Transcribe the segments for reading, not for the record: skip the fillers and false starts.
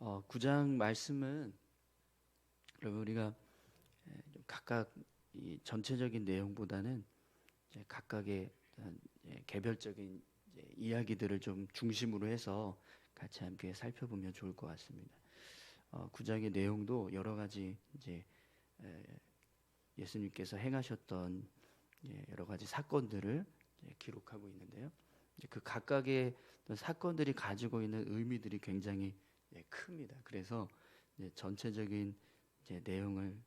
9장 말씀은 여러분 우리가 좀 각각 이 전체적인 내용보다는 이제 각각의 어떤 개별적인 이제 이야기들을 좀 중심으로 해서 같이 함께 살펴보면 좋을 것 같습니다. 9장의 내용도 여러 가지 이제 에, 예수님께서 행하셨던 여러 가지 사건들을 기록하고 있는데요. 이제 그 각각의 어떤 사건들이 가지고 있는 의미들이 굉장히 큽니다. 그래서 이제 전체적인 이제 내용을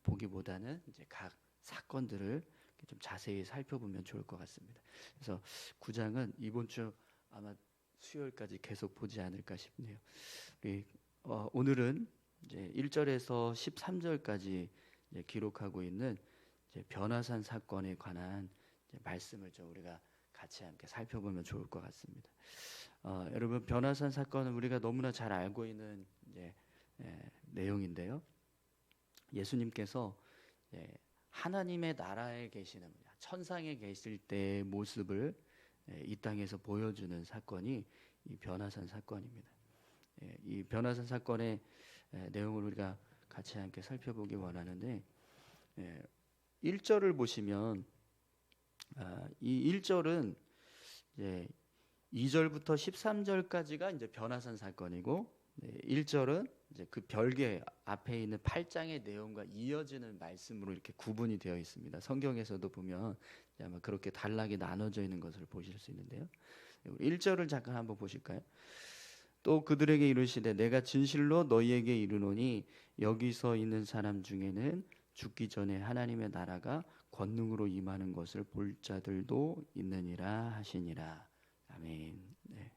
보기보다는 이제 각 사건들을 좀 자세히 살펴보면 좋을 것 같습니다. 그래서 9장은 이번 주 아마 수요일까지 계속 보지 않을까 싶네요. 오늘은 이제 1절에서 13절까지 기록하고 있는 이제 변화산 사건에 관한 이제 말씀을 좀 우리가 같이 함께 살펴보면 좋을 것 같습니다. 여러분 변화산 사건은 우리가 너무나 잘 알고 있는 이제 내용인데요. 예수님께서 하나님의 나라에 계시는 천상에 계실 때의 모습을 이 땅에서 보여주는 사건이 이 변화산 사건입니다. 이 변화산 사건의 내용을 우리가 같이 함께 살펴보기 원하는데 1절을 보시면 이 1절은 이제 2절부터 13절까지가 이제 변화산 사건이고 1절은 이제 그 별개 앞에 있는 8장의 내용과 이어지는 말씀으로 이렇게 구분이 되어 있습니다. 성경에서도 보면 아마 그렇게 단락이 나눠져 있는 것을 보실 수 있는데요. 1절을 잠깐 한번 보실까요? 또 그들에게 이르시되 내가 진실로 너희에게 이르노니 여기서 있는 사람 중에는 죽기 전에 하나님의 나라가 권능으로 임하는 것을 볼 자들도 있느니라 하시니라. 아멘. 네.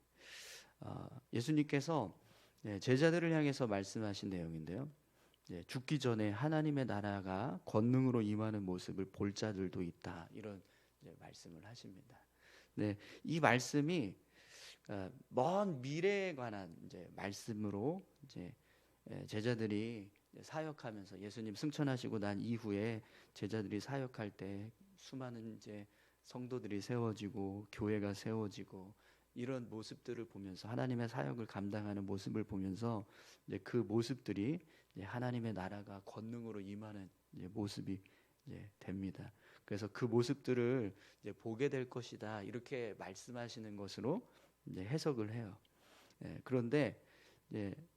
예수님께서 제자들을 향해서 말씀하신 내용인데요. 죽기 전에 하나님의 나라가 권능으로 임하는 모습을 볼 자들도 있다. 이런 말씀을 하십니다. 네, 이 말씀이 먼 미래에 관한 이제 말씀으로 이제 제자들이 사역하면서 예수님 승천하시고 난 이후에 제자들이 사역할 때 수많은 이제 성도들이 세워지고 교회가 세워지고 이런 모습들을 보면서 하나님의 사역을 감당하는 모습을 보면서 이제 그 모습들이 이제 하나님의 나라가 권능으로 임하는 이제 모습이 이제 됩니다. 그래서 그 모습들을 이제 보게 될 것이다 이렇게 말씀하시는 것으로 이제 해석을 해요. 그런데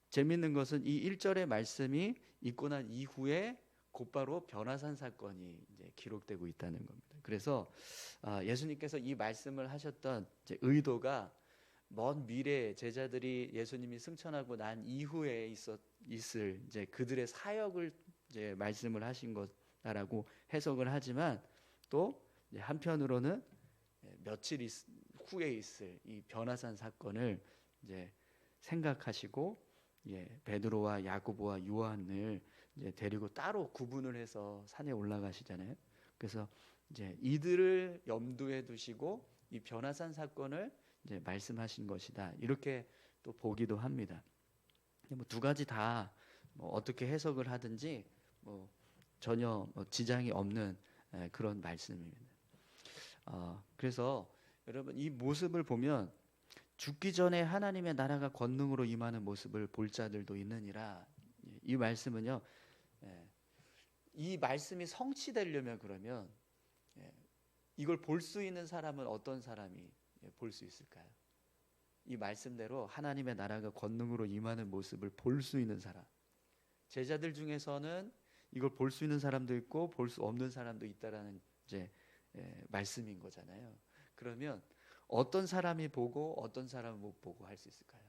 재밌는 것은 이 1절의 말씀이 있고 난 이후에 곧바로 변화산 사건이 이제 기록되고 있다는 겁니다. 그래서 예수님께서 이 말씀을 하셨던 이제 의도가 먼 미래 제자들이 예수님이 승천하고 난 이후에 있을 이제 그들의 사역을 이제 말씀을 하신 것이라고 해석을 하지만 또 한편으로는 며칠 후에 있을 이 변화산 사건을 이제 생각하시고 베드로와 야고보와 요한을 이제 데리고 따로 구분을 해서 산에 올라가시잖아요. 그래서 이제 이들을 염두에 두시고 이 변화산 사건을 이제 말씀하신 것이다. 이렇게 또 보기도 합니다. 뭐 두 가지 다 뭐 어떻게 해석을 하든지 뭐 전혀 지장이 없는 그런 말씀입니다. 그래서 여러분 이 모습을 보면 죽기 전에 하나님의 나라가 권능으로 임하는 모습을 볼 자들도 있느니라. 이 말씀은요. 이 말씀이 성취되려면 그러면 이걸 볼 수 있는 사람은 어떤 사람이 볼 수 있을까요? 이 말씀대로 하나님의 나라가 권능으로 임하는 모습을 볼 수 있는 사람. 제자들 중에서는 이걸 볼 수 있는 사람도 있고 볼 수 없는 사람도 있다라는 이제 말씀인 거잖아요. 그러면 어떤 사람이 보고 어떤 사람은 못 보고 할 수 있을까요?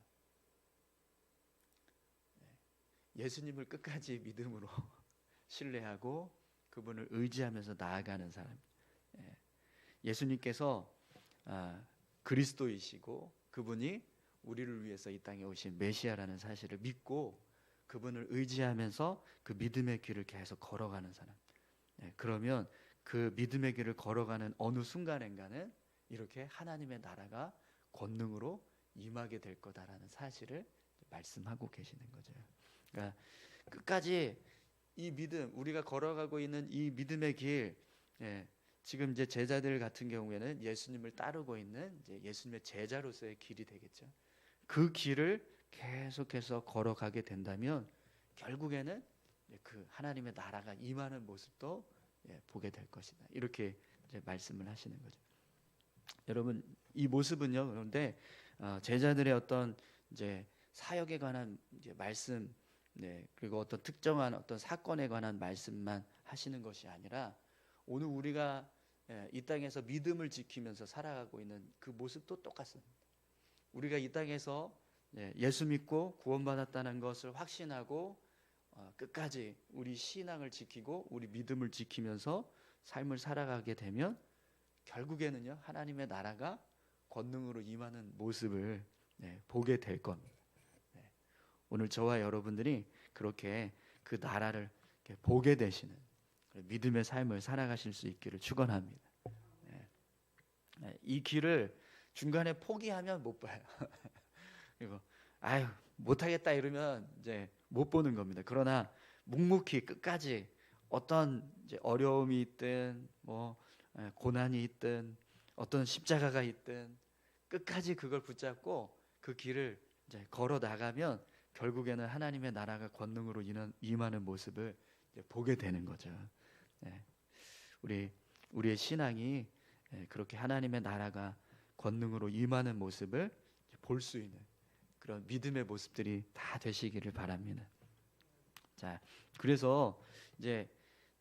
예수님을 끝까지 믿음으로 신뢰하고 그분을 의지하면서 나아가는 사람. 예수님께서 그리스도이시고 그분이 우리를 위해서 이 땅에 오신 메시아라는 사실을 믿고 그분을 의지하면서 그 믿음의 길을 계속 걸어가는 사람. 그러면 그 믿음의 길을 걸어가는 어느 순간인가는 이렇게 하나님의 나라가 권능으로 임하게 될 거다라는 사실을 말씀하고 계시는 거죠. 그러니까 끝까지 이 믿음, 우리가 걸어가고 있는 이 믿음의 길, 지금 이제 제자들 같은 경우에는 예수님을 따르고 있는 이제 예수님의 제자로서의 길이 되겠죠. 그 길을 계속해서 걸어가게 된다면 결국에는 그 하나님의 나라가 임하는 모습도 보게 될 것이다. 이렇게 이제 말씀을 하시는 거죠. 여러분 이 모습은요. 그런데 제자들의 어떤 이제 사역에 관한 이제 말씀, 그리고 어떤 특정한 어떤 사건에 관한 말씀만 하시는 것이 아니라 오늘 우리가 이 땅에서 믿음을 지키면서 살아가고 있는 그 모습도 똑같습니다. 우리가 이 땅에서 예수 믿고 구원받았다는 것을 확신하고 끝까지 우리 신앙을 지키고 우리 믿음을 지키면서 삶을 살아가게 되면 결국에는요 하나님의 나라가 권능으로 임하는 모습을 보게 될 겁니다. 오늘 저와 여러분들이 그렇게 그 나라를 보게 되시는 믿음의 삶을 살아가실 수 있기를 축원합니다. 이 길을 중간에 포기하면 못 봐요. 그리고 아유 못하겠다 이러면 이제 못 보는 겁니다. 그러나 묵묵히 끝까지 어떤 이제 어려움이 있든 뭐 고난이 있든 어떤 십자가가 있든 끝까지 그걸 붙잡고 그 길을 이제 걸어 나가면 결국에는 하나님의 나라가 권능으로 임하는 모습을 보게 되는 거죠. 우리의 신앙이 그렇게 하나님의 나라가 권능으로 임하는 모습을 볼 수 있는 그런 믿음의 모습들이 다 되시기를 바랍니다. 자, 그래서 이제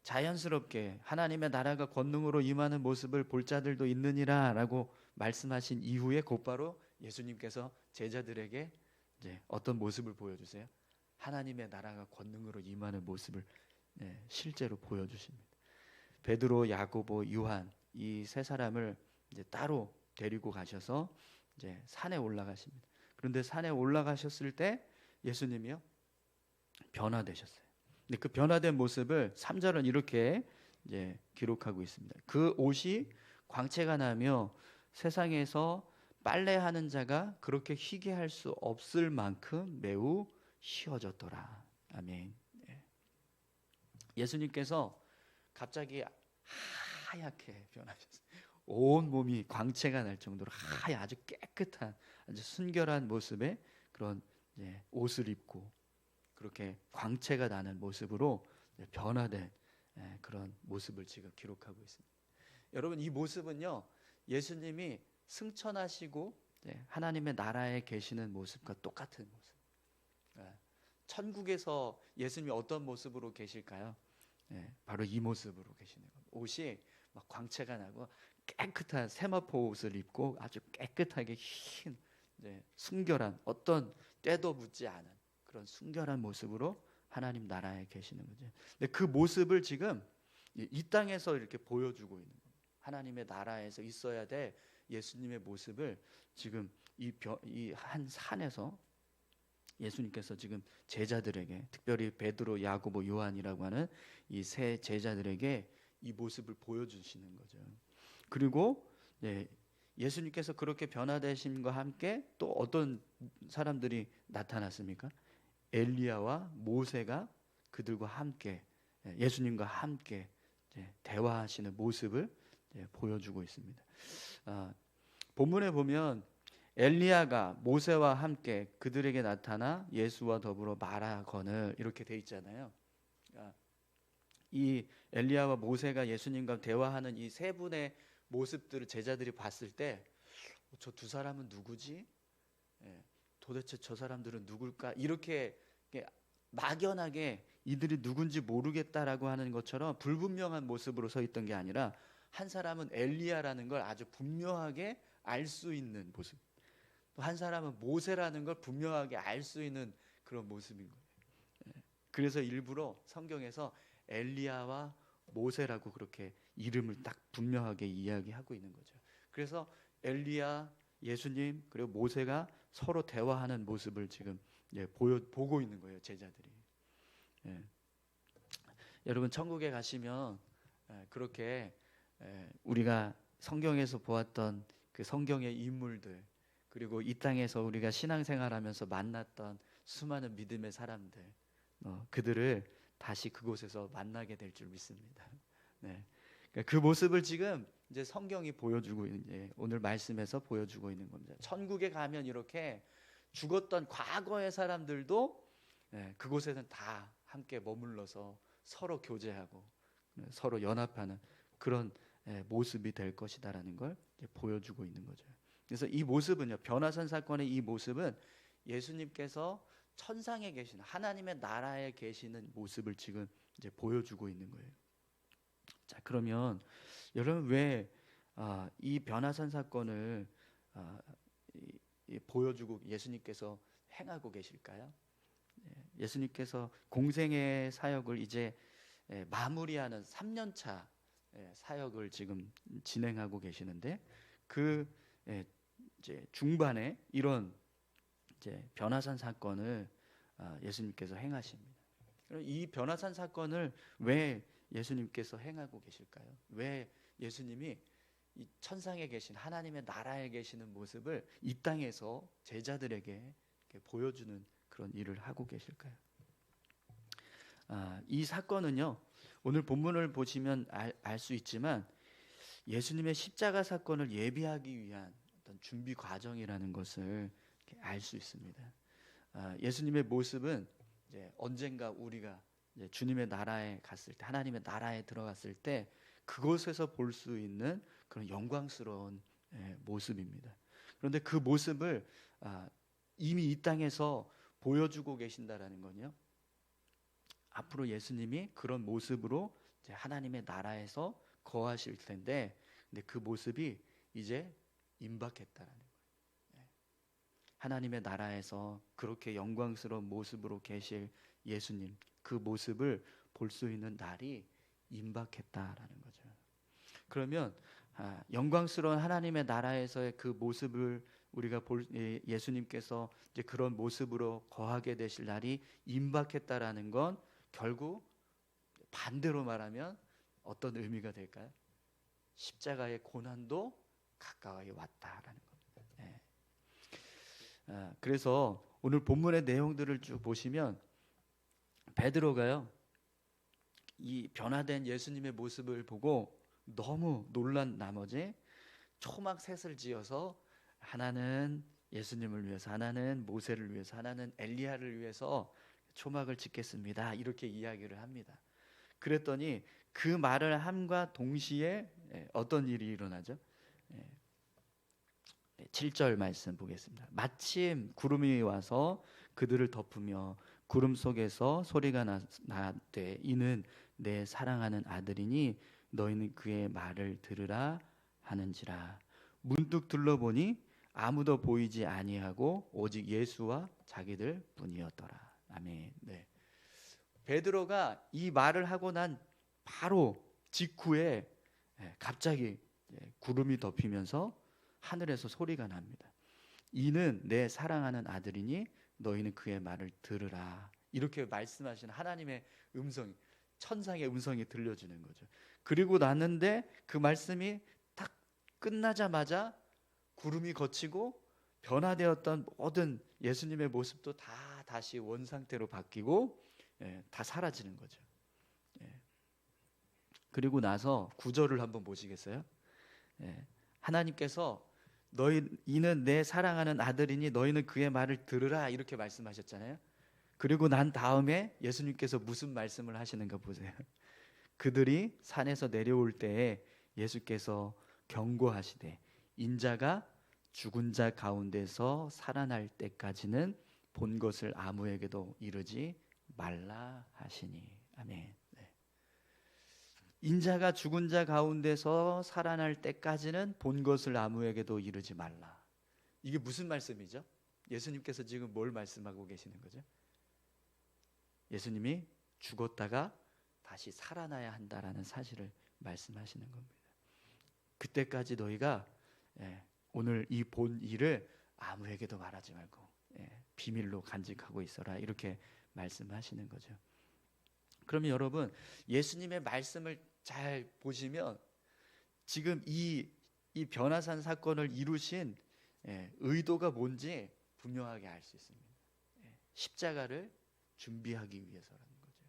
자연스럽게 하나님의 나라가 권능으로 임하는 모습을 볼 자들도 있느니라라고 말씀하신 이후에 곧바로 예수님께서 제자들에게 이제 어떤 모습을 보여주세요? 하나님의 나라가 권능으로 임하는 모습을 실제로 보여주십니다. 베드로, 야고보, 요한 이 세 사람을 이제 따로 데리고 가셔서 이제 산에 올라가십니다. 그런데 산에 올라가셨을 때 예수님이요 변화되셨어요. 근데 그 변화된 모습을 3절은 이렇게 이제 기록하고 있습니다. 그 옷이 광채가 나며 세상에서 빨래하는 자가 그렇게 희게 할 수 없을 만큼 매우 희어졌더라. 아멘. 예수님께서 갑자기 하얗게 변하셨어요. 온 몸이 광채가 날 정도로 하얀 아주 깨끗한 아주 순결한 모습의 그런 옷을 입고 그렇게 광채가 나는 모습으로 변화된 그런 모습을 지금 기록하고 있습니다. 여러분 이 모습은요 예수님이 승천하시고 하나님의 나라에 계시는 모습과 똑같은 모습. 천국에서 예수님이 어떤 모습으로 계실까요? 바로 이 모습으로 계시는 겁니다. 옷이 막 광채가 나고 깨끗한 세마포 옷을 입고 아주 깨끗하게 흰 순결한 어떤 때도 묻지 않은 그런 순결한 모습으로 하나님 나라에 계시는 거죠. 근데 그 모습을 지금 이 땅에서 이렇게 보여주고 있는 겁니다. 하나님의 나라에서 있어야 될 예수님의 모습을 지금 이 한 산에서 예수님께서 지금 제자들에게 특별히 베드로, 야고보, 요한이라고 하는 이 세 제자들에게 이 모습을 보여주시는 거죠. 그리고 예수님께서 그렇게 변화되심과 함께 또 어떤 사람들이 나타났습니까? 엘리야와 모세가 그들과 함께 예수님과 함께 대화하시는 모습을 보여주고 있습니다. 본문에 보면 엘리야가 모세와 함께 그들에게 나타나 예수와 더불어 말하거늘 이렇게 돼 있잖아요. 이 엘리야와 모세가 예수님과 대화하는 이 세 분의 모습들을 제자들이 봤을 때 저 두 사람은 누구지? 도대체 저 사람들은 누굴까? 이렇게 막연하게 이들이 누군지 모르겠다라고 하는 것처럼 불분명한 모습으로 서 있던 게 아니라 한 사람은 엘리야라는 걸 아주 분명하게 알 수 있는 모습, 또 한 사람은 모세라는 걸 분명하게 알 수 있는 그런 모습인 거예요. 그래서 일부러 성경에서 엘리야와 모세라고 그렇게 이름을 딱 분명하게 이야기하고 있는 거죠. 그래서 엘리야, 예수님 그리고 모세가 서로 대화하는 모습을 지금 보고 있는 거예요, 제자들이. 여러분 천국에 가시면 그렇게 우리가 성경에서 보았던 그 성경의 인물들 그리고 이 땅에서 우리가 신앙생활하면서 만났던 수많은 믿음의 사람들 그들을 다시 그곳에서 만나게 될 줄 믿습니다. 그 모습을 지금 이제 성경이 보여주고 있는 오늘 말씀에서 보여주고 있는 겁니다. 천국에 가면 이렇게 죽었던 과거의 사람들도 그곳에는 다 함께 머물러서 서로 교제하고 서로 연합하는 그런 모습이 될 것이다라는 걸 보여주고 있는 거죠. 그래서 이 모습은요, 변화산 사건의 이 모습은 예수님께서 천상에 계신 하나님의 나라에 계시는 모습을 지금 이제 보여주고 있는 거예요. 자, 그러면 여러분 왜 이 변화산 사건을 보여주고 예수님께서 행하고 계실까요? 예수님께서 공생의 사역을 이제 마무리하는 3년차 사역을 지금 진행하고 계시는데 그 이제 중반에 이런 이제 변화산 사건을 예수님께서 행하십니다. 그럼 이 변화산 사건을 왜 예수님께서 행하고 계실까요? 왜 예수님이 이 천상에 계신 하나님의 나라에 계시는 모습을 이 땅에서 제자들에게 보여주는 그런 일을 하고 계실까요? 이 사건은요, 오늘 본문을 보시면 알 수 있지만 예수님의 십자가 사건을 예비하기 위한 어떤 준비 과정이라는 것을 알 수 있습니다. 예수님의 모습은 이제 언젠가 우리가 이제 주님의 나라에 갔을 때, 하나님의 나라에 들어갔을 때 그곳에서 볼 수 있는 그런 영광스러운 모습입니다. 그런데 그 모습을 이미 이 땅에서 보여주고 계신다라는 건요, 앞으로 예수님이 그런 모습으로 이제 하나님의 나라에서 거하실 텐데, 근데 그 모습이 이제 임박했다라는 거예요. 하나님의 나라에서 그렇게 영광스러운 모습으로 계실 예수님, 그 모습을 볼 수 있는 날이 임박했다라는 거죠. 그러면 영광스러운 하나님의 나라에서의 그 모습을 우리가 예수님께서 이제 그런 모습으로 거하게 되실 날이 임박했다라는 건 결국 반대로 말하면 어떤 의미가 될까요? 십자가의 고난도 가까이 왔다라는 겁니다. 그래서 오늘 본문의 내용들을 쭉 보시면 베드로가요, 이 변화된 예수님의 모습을 보고 너무 놀란 나머지 초막셋을 지어서 하나는 예수님을 위해서, 하나는 모세를 위해서, 하나는 엘리야를 위해서 초막을 짓겠습니다, 이렇게 이야기를 합니다. 그랬더니 그 말을 함과 동시에 어떤 일이 일어나죠? 7절 말씀 보겠습니다. 마침 구름이 와서 그들을 덮으며 구름 속에서 소리가 나되 이는 내 사랑하는 아들이니 너희는 그의 말을 들으라 하는지라. 문득 둘러보니 아무도 보이지 아니하고 오직 예수와 자기들 뿐이었더라. 아멘. 네. 베드로가 이 말을 하고 난 바로 직후에 갑자기 구름이 덮이면서 하늘에서 소리가 납니다. 이는 내 사랑하는 아들이니 너희는 그의 말을 들으라. 이렇게 말씀하시는 하나님의 음성이, 천상의 음성이 들려주는 거죠. 그리고 났는데 그 말씀이 딱 끝나자마자 구름이 걷히고 변화되었던 모든 예수님의 모습도 다 다시 원상태로 바뀌고 다 사라지는 거죠. 그리고 나서 9절을 한번 보시겠어요? 하나님께서 이는 내 사랑하는 아들이니 너희는 그의 말을 들으라, 이렇게 말씀하셨잖아요. 그리고 난 다음에 예수님께서 무슨 말씀을 하시는가 보세요. 그들이 산에서 내려올 때에 예수께서 경고하시되 인자가 죽은 자 가운데서 살아날 때까지는 본 것을 아무에게도 이르지 말라 하시니. 아멘. 인자가 죽은 자 가운데서 살아날 때까지는 본 것을 아무에게도 이르지 말라. 이게 무슨 말씀이죠? 예수님께서 지금 뭘 말씀하고 계시는 거죠? 예수님이 죽었다가 다시 살아나야 한다라는 사실을 말씀하시는 겁니다. 그때까지 너희가 오늘 이 본 일을 아무에게도 말하지 말고 비밀로 간직하고 있어라, 이렇게 말씀하시는 거죠. 그러면 여러분, 예수님의 말씀을 잘 보시면 지금 이 변화산 사건을 이루신 의도가 뭔지 분명하게 알 수 있습니다. 십자가를 준비하기 위해서라는 거죠.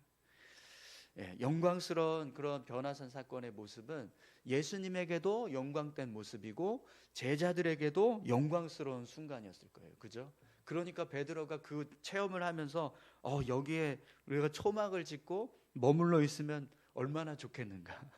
영광스러운 그런 변화산 사건의 모습은 예수님에게도 영광된 모습이고 제자들에게도 영광스러운 순간이었을 거예요. 그죠? 그러니까 베드로가 그 체험을 하면서 여기에 우리가 초막을 짓고 머물러 있으면 얼마나 좋겠는가.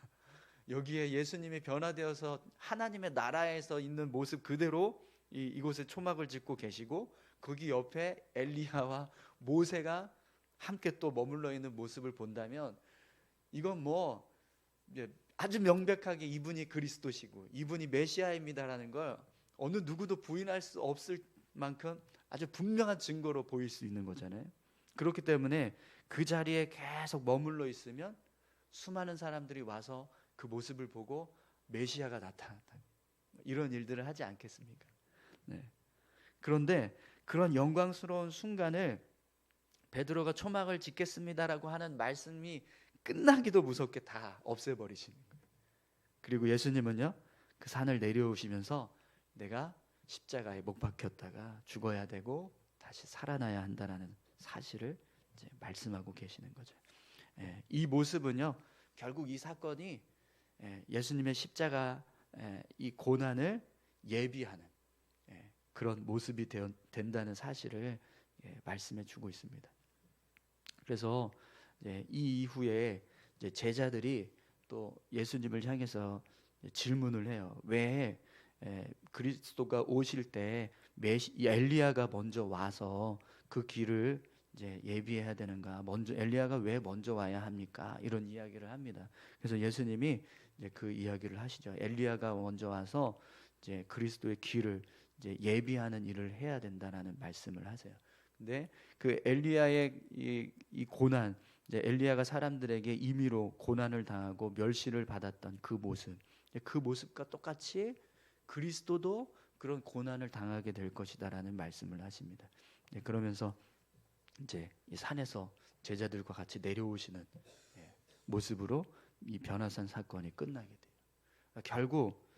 여기에 예수님이 변화되어서 하나님의 나라에서 있는 모습 그대로 이곳에 초막을 짓고 계시고 거기 옆에 엘리야와 모세가 함께 또 머물러 있는 모습을 본다면 이건 아주 명백하게 이분이 그리스도시고 이분이 메시아입니다라는 걸 어느 누구도 부인할 수 없을 만큼 아주 분명한 증거로 보일 수 있는 거잖아요. 그렇기 때문에 그 자리에 계속 머물러 있으면 수많은 사람들이 와서 그 모습을 보고 메시아가 나타났다, 이런 일들을 하지 않겠습니까? 네. 그런데 그런 영광스러운 순간을 베드로가 초막을 짓겠습니다라고 하는 말씀이 끝나기도 무섭게 다 없애버리시는 거예요. 그리고 예수님은요, 그 산을 내려오시면서 내가 십자가에 못 박혔다가 죽어야 되고 다시 살아나야 한다라는 사실을 이제 말씀하고 계시는 거죠. 이 모습은요, 결국 이 사건이 예수님의 십자가 이 고난을 예비하는 그런 모습이 된다는 사실을 말씀해 주고 있습니다. 그래서 이 이후에 이제 제자들이 또 예수님을 향해서 질문을 해요. 왜 그리스도가 오실 때 엘리야가 먼저 와서 그 길을 이제 예비해야 되는가? 엘리야가 왜 먼저 와야 합니까? 이런 이야기를 합니다. 그래서 예수님이 이제 그 이야기를 하시죠. 엘리야가 먼저 와서 이제 그리스도의 길을 이제 예비하는 일을 해야 된다라는 말씀을 하세요. 근데 그 엘리야의 이 고난, 이제 엘리야가 사람들에게 임의로 고난을 당하고 멸시를 받았던 그 모습, 그 모습과 똑같이 그리스도도 그런 고난을 당하게 될 것이다라는 말씀을 하십니다. 그러면서 이제 이 산에서 제자들과 같이 내려오시는 모습으로 이 변화산 사건이 끝나게 돼요. 결국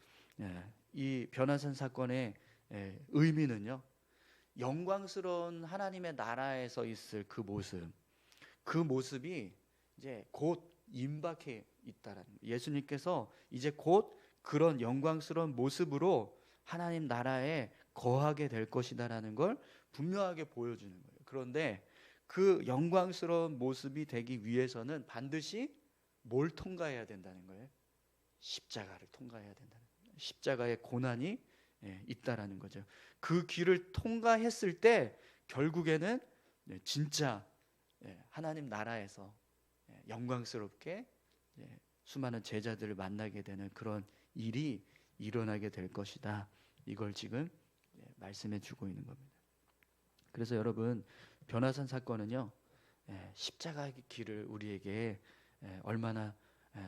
이 변화산 사건의 의미는요, 영광스러운 하나님의 나라에서 있을 그 모습이 이제 곧 임박해 있다라는 거예요. 예수님께서 이제 곧 그런 영광스러운 모습으로 하나님 나라에 거하게 될 것이다라는 걸 분명하게 보여주는 거예요. 그런데 그 영광스러운 모습이 되기 위해서는 반드시 뭘 통과해야 된다는 거예요? 십자가를 통과해야 된다는 거예요. 십자가의 고난이 있다라는 거죠. 그 길을 통과했을 때 결국에는 진짜 하나님 나라에서 영광스럽게 수많은 제자들을 만나게 되는 그런 일이 일어나게 될 것이다. 이걸 지금 말씀해 주고 있는 겁니다. 그래서 여러분, 변화산 사건은요, 십자가의 길을 우리에게 얼마나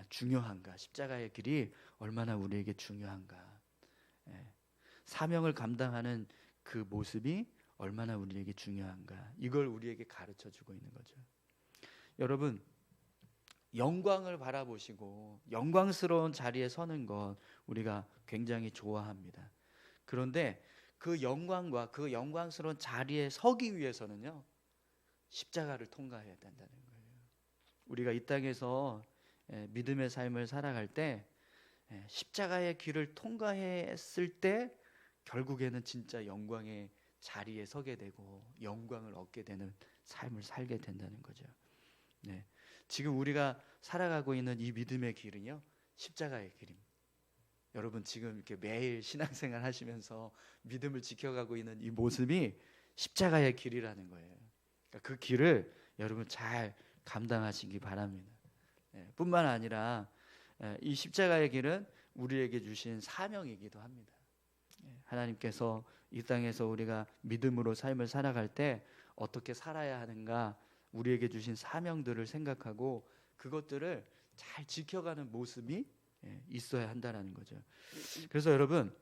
중요한가, 십자가의 길이 얼마나 우리에게 중요한가, 사명을 감당하는 그 모습이 얼마나 우리에게 중요한가, 이걸 우리에게 가르쳐 주고 있는 거죠. 여러분, 영광을 바라보시고 영광스러운 자리에 서는 것 우리가 굉장히 좋아합니다. 그런데 그 영광과 그 영광스러운 자리에 서기 위해서는요, 십자가를 통과해야 된다는 거예요. 우리가 이 땅에서 믿음의 삶을 살아갈 때 십자가의 길을 통과했을 때 결국에는 진짜 영광의 자리에 서게 되고 영광을 얻게 되는 삶을 살게 된다는 거죠. 지금 우리가 살아가고 있는 이 믿음의 길은요, 십자가의 길입니다. 여러분, 지금 이렇게 매일 신앙생활 하시면서 믿음을 지켜가고 있는 이 모습이 십자가의 길이라는 거예요. 그러니까 그 길을 여러분 잘 감당하시기 바랍니다. 뿐만 아니라 이 십자가의 길은 우리에게 주신 사명이기도 합니다. 하나님께서 이 땅에서 우리가 믿음으로 삶을 살아갈 때 어떻게 살아야 하는가, 우리에게 주신 사명들을 생각하고 그것들을 잘 지켜가는 모습이 있어야 한다는 거죠. 그래서 여러분,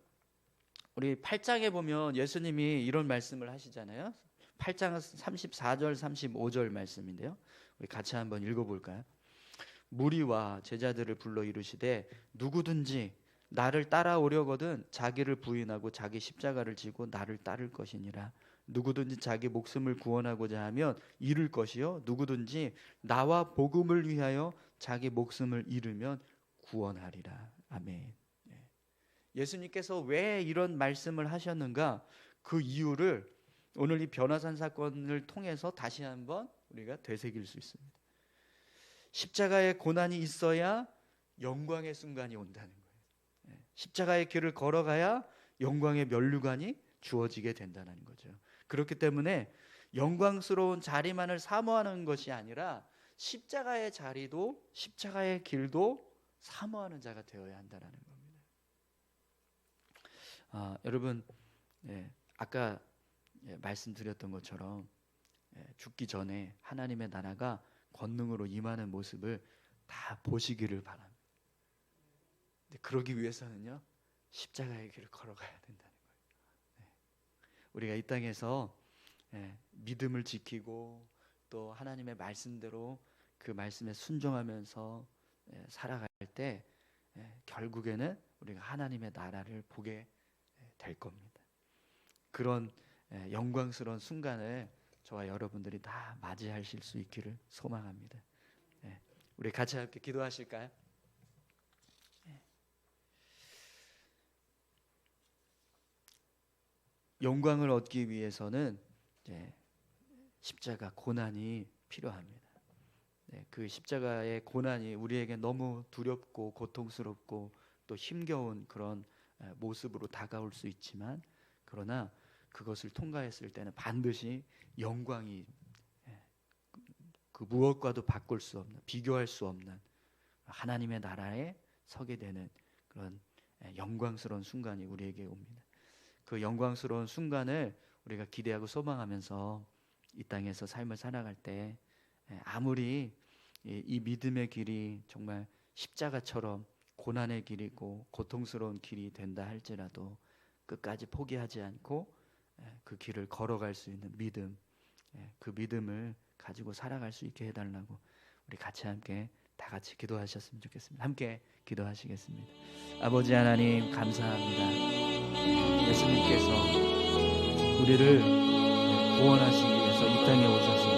우리 8장에 보면 예수님이 이런 말씀을 하시잖아요. 8장 34절 35절 말씀인데요, 우리 같이 한번 읽어볼까요? 무리와 제자들을 불러 이르시되 누구든지 나를 따라오려거든 자기를 부인하고 자기 십자가를 지고 나를 따를 것이니라. 누구든지 자기 목숨을 구원하고자 하면 잃을 것이요 누구든지 나와 복음을 위하여 자기 목숨을 잃으면 구원하리라. 아멘. 예수님께서 왜 이런 말씀을 하셨는가? 그 이유를 오늘 이 변화산 사건을 통해서 다시 한번 우리가 되새길 수 있습니다. 십자가의 고난이 있어야 영광의 순간이 온다는 거예요. 십자가의 길을 걸어가야 영광의 면류관이 주어지게 된다는 거죠. 그렇기 때문에 영광스러운 자리만을 사모하는 것이 아니라 십자가의 자리도 십자가의 길도 사모하는 자가 되어야 한다는 겁니다. 여러분, 아까 말씀드렸던 것처럼 죽기 전에 하나님의 나라가 권능으로 임하는 모습을 다 보시기를 바랍니다. 근데 그러기 위해서는요, 십자가의 길을 걸어가야 된다는 거예요. 우리가 이 땅에서 믿음을 지키고 또 하나님의 말씀대로 그 말씀에 순종하면서 살아갈 때 결국에는 우리가 하나님의 나라를 보게 될 겁니다. 그런 영광스러운 순간을 저와 여러분들이 다 맞이하실 수 있기를 소망합니다. 우리 같이 함께 기도하실까요? 영광을 얻기 위해서는 십자가 고난이 필요합니다. 그 십자가의 고난이 우리에게 너무 두렵고 고통스럽고 또 힘겨운 그런 모습으로 다가올 수 있지만, 그러나 그것을 통과했을 때는 반드시 영광이 그 무엇과도 바꿀 수 없는, 비교할 수 없는 하나님의 나라에 서게 되는 그런 영광스러운 순간이 우리에게 옵니다. 그 영광스러운 순간을 우리가 기대하고 소망하면서 이 땅에서 삶을 살아갈 때 아무리 이 믿음의 길이 정말 십자가처럼 고난의 길이고 고통스러운 길이 된다 할지라도 끝까지 포기하지 않고 그 길을 걸어갈 수 있는 믿음, 그 믿음을 가지고 살아갈 수 있게 해달라고 우리 같이 함께 다 같이 기도하셨으면 좋겠습니다. 함께 기도하시겠습니다. 아버지 하나님 감사합니다. 예수님께서 우리를 구원하시기 위해서 이 땅에 오셔서